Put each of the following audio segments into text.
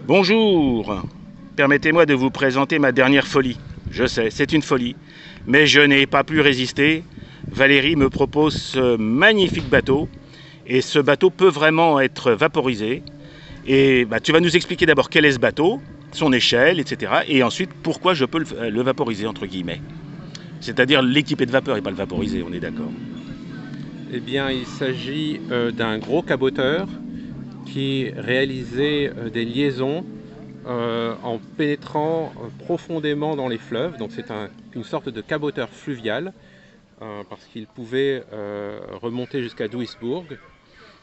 Bonjour, permettez-moi de vous présenter ma dernière folie. Je sais, c'est une folie, mais je n'ai pas pu résister. Valérie me propose ce magnifique bateau, et ce bateau peut vraiment être vaporisé. Et tu vas nous expliquer d'abord quel est ce bateau, son échelle, etc. Et ensuite pourquoi je peux le vaporiser, entre guillemets. C'est-à-dire l'équiper de vapeur et pas le vaporiser, on est d'accord. Eh bien, il s'agit d'un gros caboteur qui réalisait des liaisons en pénétrant profondément dans les fleuves. Donc c'est une sorte de caboteur fluvial parce qu'il pouvait remonter jusqu'à Duisbourg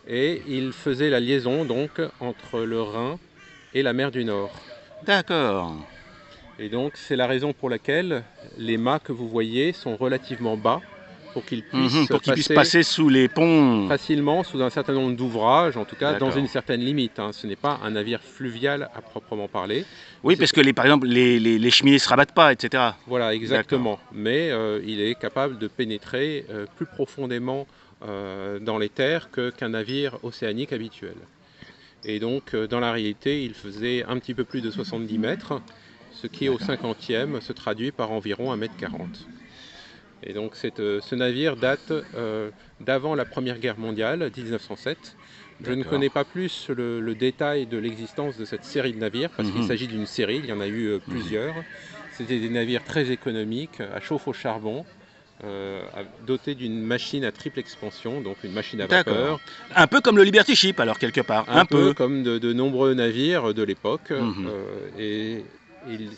et il faisait la liaison donc entre le Rhin et la mer du Nord. D'accord. Et donc c'est la raison pour laquelle les mâts que vous voyez sont relativement bas pour qu'ils puissent passer sous les ponts facilement sous un certain nombre d'ouvrages, en tout cas dans une certaine limite. Ce n'est pas un navire fluvial à proprement parler. Oui, parce que par exemple les cheminées ne se rabattent pas, etc. Voilà, exactement. Mais il est capable de pénétrer plus profondément dans les terres qu'un navire océanique habituel. Et donc dans la réalité, il faisait un petit peu plus de 70 mètres, ce qui au 50e se traduit par environ 1,40 m. Et donc ce navire date d'avant la Première Guerre mondiale, 1907. Je ne connais pas plus le détail de l'existence de cette série de navires, parce qu'il s'agit d'une série, il y en a eu plusieurs. C'était des navires très économiques, à chauffe au charbon, dotés d'une machine à triple expansion, donc une machine à vapeur. Un peu comme le Liberty Ship, alors quelque part. Un peu comme de nombreux navires de l'époque. Et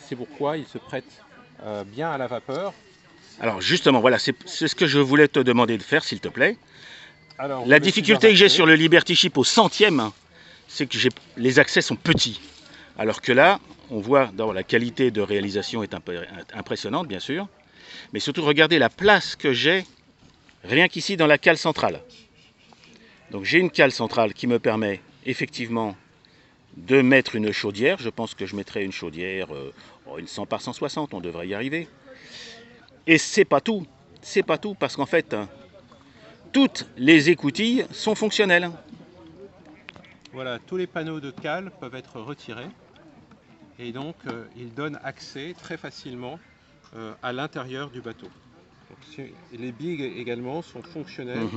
c'est pourquoi il se prête bien à la vapeur. Alors justement, voilà, c'est ce que je voulais te demander de faire, s'il te plaît. Alors, la difficulté que j'ai sur le Liberty Ship au 100e, c'est que les accès sont petits. Alors que là, on voit, la qualité de réalisation est impressionnante, bien sûr. Mais surtout, regardez la place que j'ai, rien qu'ici, dans la cale centrale. Donc j'ai une cale centrale qui me permet, effectivement, de mettre une chaudière. Je pense que je mettrai une chaudière, une 100 par 160, on devrait y arriver. Et c'est pas tout, parce qu'en fait, toutes les écoutilles sont fonctionnelles. Voilà, tous les panneaux de cale peuvent être retirés et donc ils donnent accès très facilement à l'intérieur du bateau. Donc, les bigues également sont fonctionnelles.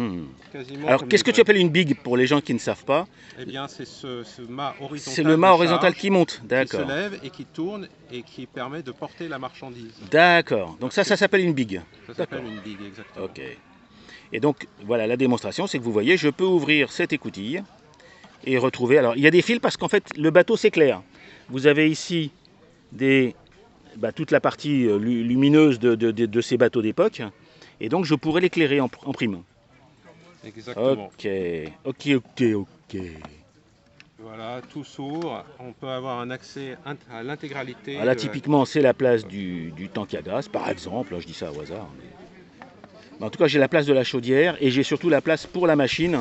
Quasiment. Alors qu'est-ce que tu appelles une bigue pour les gens qui ne savent pas? Eh bien c'est ce mât horizontal. C'est le mât horizontal qui monte, d'accord. Qui se lève et qui tourne et qui permet de porter la marchandise. D'accord, donc ça s'appelle une bigue. Ça s'appelle une bigue, exactement. Ok. Et donc voilà, la démonstration, c'est que vous voyez, je peux ouvrir cette écoutille et retrouver. Alors il y a des fils parce qu'en fait le bateau s'éclaire. Vous avez ici toute la partie lumineuse de ces bateaux d'époque, et donc je pourrais l'éclairer en prime. Exactement. Ok. Voilà, tout s'ouvre, on peut avoir un accès à l'intégralité. Là, typiquement, c'est la place du tank à gaz, par exemple, je dis ça au hasard. Mais en tout cas, j'ai la place de la chaudière, et j'ai surtout la place pour la machine.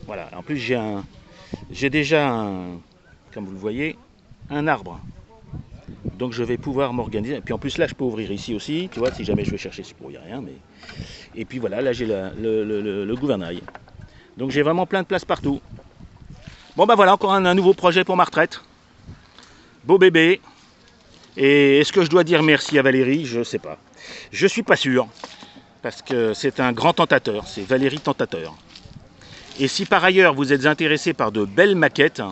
Voilà, en plus j'ai déjà, comme vous le voyez, un arbre. Donc je vais pouvoir m'organiser. Et puis en plus là, je peux ouvrir ici aussi, tu vois, si jamais je veux chercher, il n'y a rien. Et puis voilà, là j'ai le gouvernail. Donc j'ai vraiment plein de place partout. Bon voilà, encore un nouveau projet pour ma retraite. Beau bébé. Et est-ce que je dois dire merci à Valérie? Je ne sais pas. Je suis pas sûr. Parce que c'est un grand tentateur. C'est Valérie Tentateur. Et si par ailleurs vous êtes intéressé par de belles maquettes,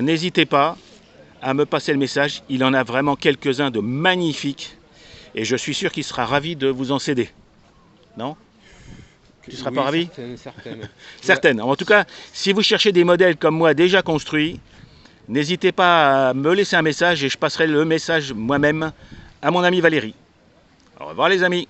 n'hésitez pas à me passer le message. Il en a vraiment quelques-uns de magnifiques. Et je suis sûr qu'il sera ravi de vous en céder. Non? Tu ne seras pas ravi? Certaines. En tout cas, si vous cherchez des modèles comme moi déjà construits, n'hésitez pas à me laisser un message et je passerai le message moi-même à mon ami Valérie. Au revoir les amis.